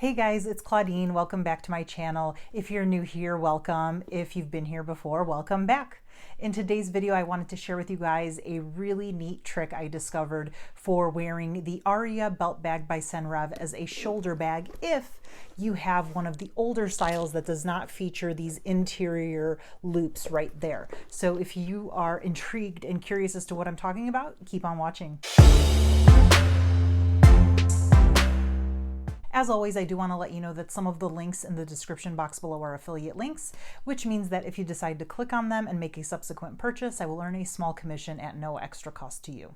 Hey guys, it's Claudine. Welcome back to my channel. If you're new here, welcome. If you've been here before, welcome back. In today's video, I wanted to share with you guys a really neat trick I discovered for wearing the Aria Belt Bag by Senreve as a shoulder bag if you have one of the older styles that does not feature these interior loops right there. So if you are intrigued and curious as to what I'm talking about, keep on watching. As always, I do want to let you know that some of the links in the description box below are affiliate links, which means that if you decide to click on them and make a subsequent purchase, I will earn a small commission at no extra cost to you.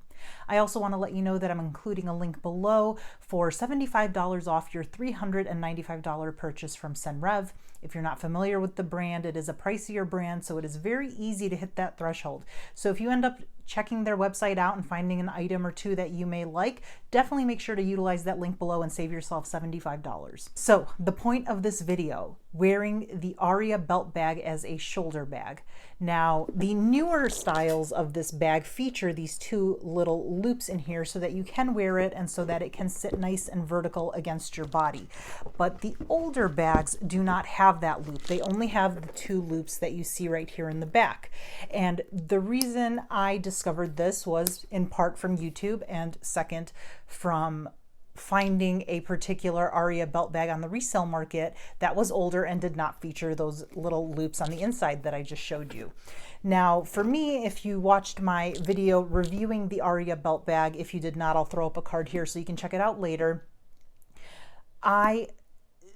I also want to let you know that I'm including a link below for $75 off your $395 purchase from Senreve. If you're not familiar with the brand, it is a pricier brand, so it is very easy to hit that threshold. So if you end up checking their website out and finding an item or two that you may like, definitely make sure to utilize that link below and save yourself $75. So the point of this video, wearing the Aria Belt Bag as a shoulder bag. Now, the newer styles of this bag feature these two little loops in here so that you can wear it and so that it can sit nice and vertical against your body. But the older bags do not have that loop. They only have the two loops that you see right here in the back. And the reason I discovered this was in part from YouTube and second from finding a particular Aria belt bag on the resale market that was older and did not feature those little loops on the inside that I just showed you. Now, for me, if you watched my video reviewing the Aria belt bag, if you did not, I'll throw up a card here so you can check it out later. I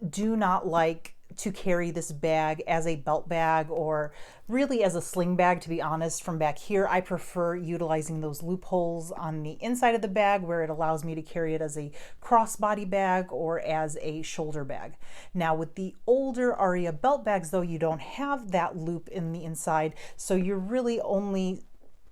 do not like to carry this bag as a belt bag or really as a sling bag, to be honest. From back here, I prefer utilizing those loopholes on the inside of the bag where it allows me to carry it as a crossbody bag or as a shoulder bag. Now with the older Aria belt bags though, you don't have that loop in the inside, so you're really only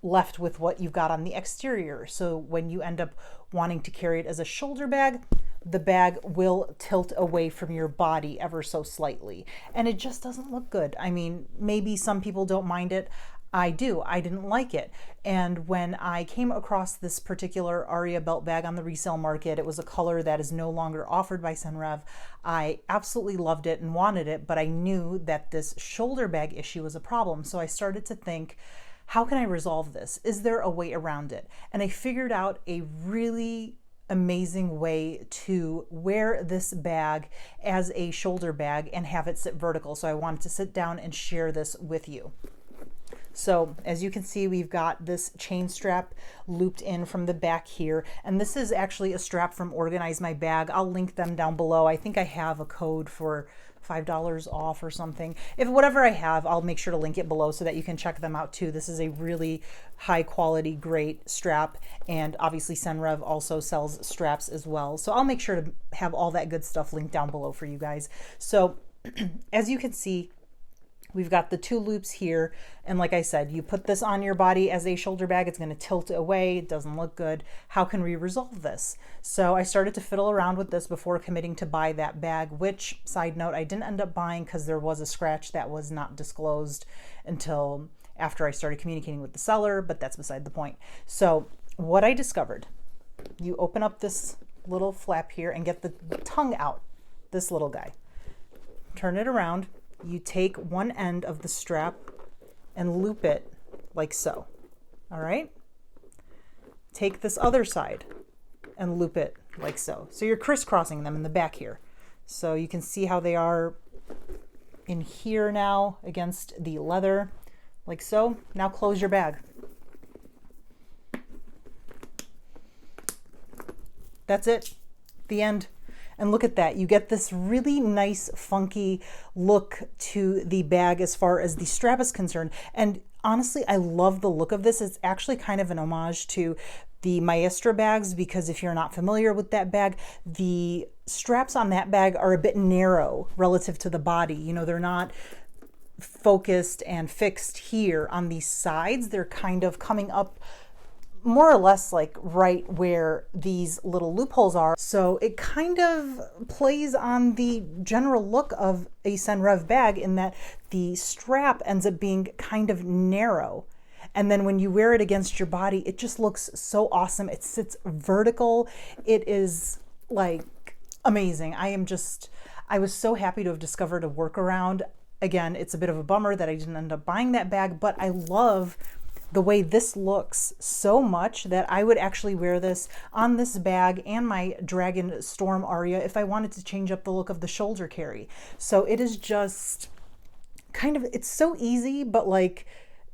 left with what you've got on the exterior. So when you end up wanting to carry it as a shoulder bag, the bag will tilt away from your body ever so slightly. And it just doesn't look good. I mean, maybe some people don't mind it. I do. I didn't like it. And when I came across this particular Aria belt bag on the resale market, it was a color that is no longer offered by Senreve. I absolutely loved it and wanted it, but I knew that this shoulder bag issue was a problem. So I started to think, how can I resolve this? Is there a way around it? And I figured out a really amazing way to wear this bag as a shoulder bag and have it sit vertical. So I wanted to sit down and share this with you. So as you can see, we've got this chain strap looped in from the back here. And this is actually a strap from Organize My Bag. I'll link them down below. I think I have a code for $5 off or something. If whatever I have, I'll make sure to link it below so that you can check them out too. This is a really high quality, great strap. And obviously Senreve also sells straps as well. So I'll make sure to have all that good stuff linked down below for you guys. So as you can see, we've got the two loops here. And like I said, you put this on your body as a shoulder bag, it's going to tilt away. It doesn't look good. How can we resolve this? So I started to fiddle around with this before committing to buy that bag, which, side note, I didn't end up buying because there was a scratch that was not disclosed until after I started communicating with the seller, but that's beside the point. So what I discovered, you open up this little flap here and get the tongue out, this little guy. Turn it around. You take one end of the strap and loop it like so. All right? Take this other side and loop it like so. So you're crisscrossing them in the back here. So you can see how they are in here now against the leather, like so. Now close your bag. That's it. The end. And look at that, you get this really nice, funky look to the bag as far as the strap is concerned. And honestly, I love the look of this. It's actually kind of an homage to the Maestra bags, because if you're not familiar with that bag, the straps on that bag are a bit narrow relative to the body. You know, they're not focused and fixed here on these sides. They're kind of coming up more or less like right where these little loopholes are. So it kind of plays on the general look of a Senreve bag in that the strap ends up being kind of narrow. And then when you wear it against your body, it just looks so awesome. It sits vertical. It is like amazing. I was so happy to have discovered a workaround. Again, it's a bit of a bummer that I didn't end up buying that bag, but I love the way this looks so much that I would actually wear this on this bag and my Dragon Storm Aria if I wanted to change up the look of the shoulder carry. So it is just kind of, it's so easy, but like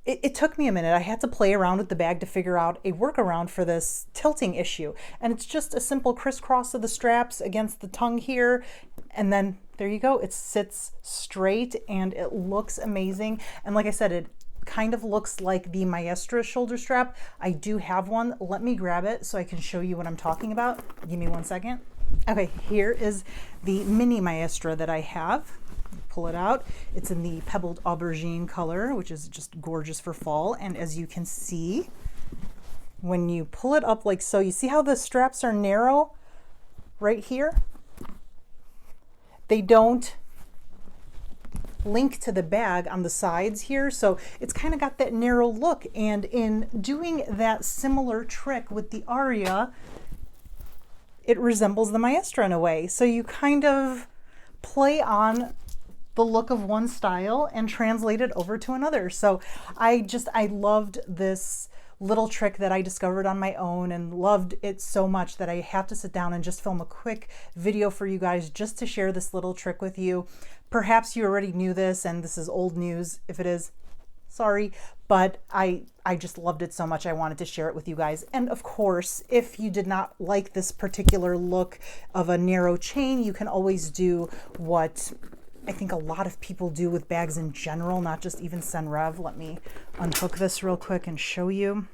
it took me a minute. I had to play around with the bag to figure out a workaround for this tilting issue. And it's just a simple crisscross of the straps against the tongue here. And then there you go. It sits straight and it looks amazing. And like I said, it kind of looks like the Maestra shoulder strap. I do have one. Let me grab it so I can show you what I'm talking about. Give me 1 second. Okay, here is the mini Maestra that I have. Pull it out. It's in the pebbled aubergine color, which is just gorgeous for fall. And as you can see, when you pull it up like so, you see how the straps are narrow right here? They don't link to the bag on the sides here, so it's kind of got that narrow look. And in doing that similar trick with the Aria, it resembles the Maestra in a way. So you kind of play on the look of one style and translate it over to another. So I loved this little trick that I discovered on my own and loved it so much that I have to sit down and just film a quick video for you guys just to share this little trick with you. Perhaps you already knew this and this is old news. If it is, sorry, but I just loved it so much I wanted to share it with you guys. And of course, if you did not like this particular look of a narrow chain, you can always do what I think a lot of people do with bags in general, not just even Senreve. Let me unhook this real quick and show you.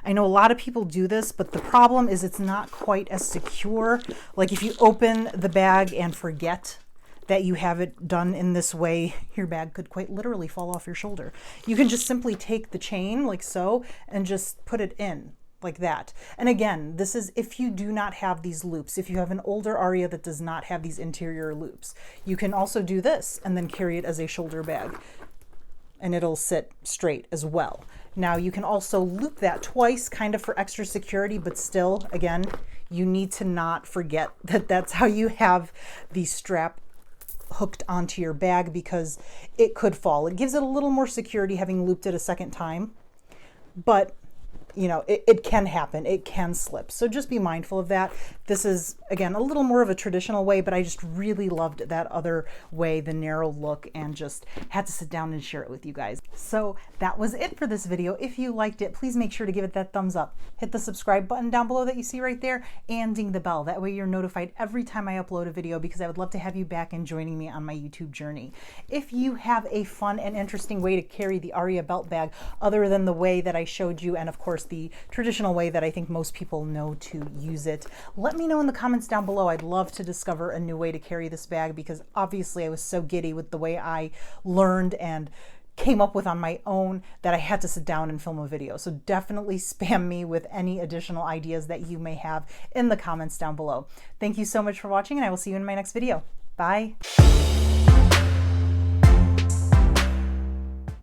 I know a lot of people do this, but the problem is it's not quite as secure. Like if you open the bag and forget that you have it done in this way, your bag could quite literally fall off your shoulder. You can just simply take the chain like so and just put it in like that. And again, this is if you do not have these loops. If you have an older Aria that does not have these interior loops, you can also do this and then carry it as a shoulder bag and it'll sit straight as well. Now you can also loop that twice kind of for extra security, but still, again, you need to not forget that that's how you have the strap hooked onto your bag because it could fall. It gives it a little more security having looped it a second time, but you know, it can happen, it can slip. So just be mindful of that. This is, again, a little more of a traditional way, but I just really loved that other way, the narrow look, and just had to sit down and share it with you guys. So that was it for this video. If you liked it, please make sure to give it that thumbs up. Hit the subscribe button down below that you see right there and ding the bell. That way you're notified every time I upload a video because I would love to have you back and joining me on my YouTube journey. If you have a fun and interesting way to carry the Aria belt bag other than the way that I showed you, and of course the traditional way that I think most people know to use it, let me know in the comments down below. I'd love to discover a new way to carry this bag because obviously I was so giddy with the way I learned and came up with on my own that I had to sit down and film a video. So definitely spam me with any additional ideas that you may have in the comments down below. Thank you so much for watching and I will see you in my next video. Bye.